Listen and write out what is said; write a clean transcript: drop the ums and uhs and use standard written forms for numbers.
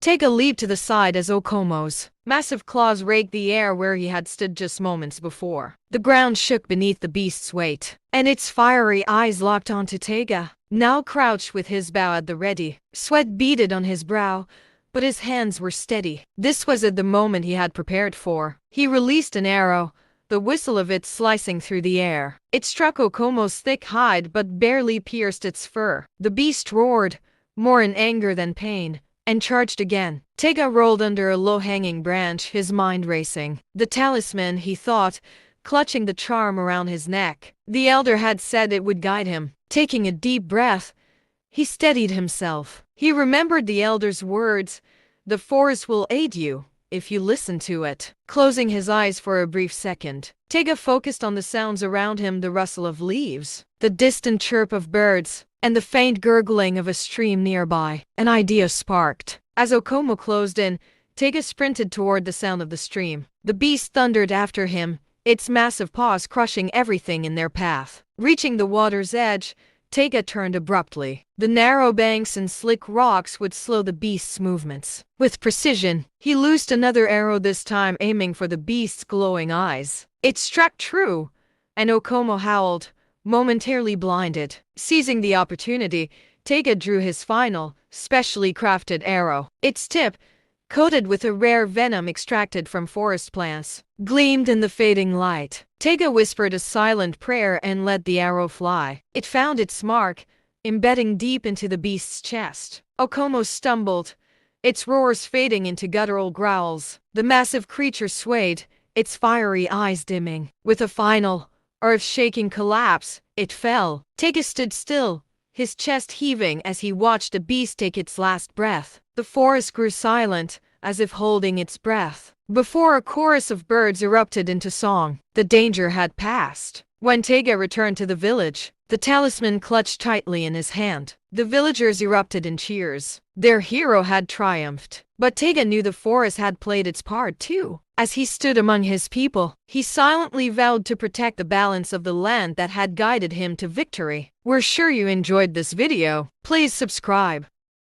Tega leaped to the side as Okomo's massive claws raked the air where he had stood just moments before. The ground shook beneath the beast's weight, and its fiery eyes locked onto Tega, now crouched with his bow at the ready. Sweat beaded on his brow, but his hands were steady. This was at the moment he had prepared for. He released an arrow, the whistle of it slicing through the air. It struck Okomo's thick hide but barely pierced its fur. The beast roared, more in anger than pain, and charged again. Tega rolled under a low-hanging branch, his mind racing. The talisman, he thought, clutching the charm around his neck. The elder had said it would guide him. Taking a deep breath, he steadied himself. He remembered the elder's words, "The forest will aid you if you listen to it." Closing his eyes for a brief second, Tega focused on the sounds around him, the rustle of leaves, the distant chirp of birds, and the faint gurgling of a stream nearby. An idea sparked. As Okomo closed in, Tega sprinted toward the sound of the stream. The beast thundered after him, its massive paws crushing everything in their path. Reaching the water's edge, Tega turned abruptly. The narrow banks and slick rocks would slow the beast's movements. With precision, he loosed another arrow, this time aiming for the beast's glowing eyes. It struck true, and Okomo howled, momentarily blinded. Seizing the opportunity, Tega drew his final, specially crafted arrow. Its tip, coated with a rare venom extracted from forest plants, gleamed in the fading light. Tega whispered a silent prayer and let the arrow fly. It found its mark, embedding deep into the beast's chest. Okomo stumbled, its roars fading into guttural growls. The massive creature swayed, its fiery eyes dimming. With a final, earth-shaking collapse, it fell. Tega stood still, his chest heaving as he watched the beast take its last breath. The forest grew silent, as if holding its breath, before a chorus of birds erupted into song. The danger had passed. When Tega returned to the village, the talisman clutched tightly in his hand. The villagers erupted in cheers. Their hero had triumphed. But Tega knew the forest had played its part too. As he stood among his people, he silently vowed to protect the balance of the land that had guided him to victory. We're sure you enjoyed this video. Please subscribe.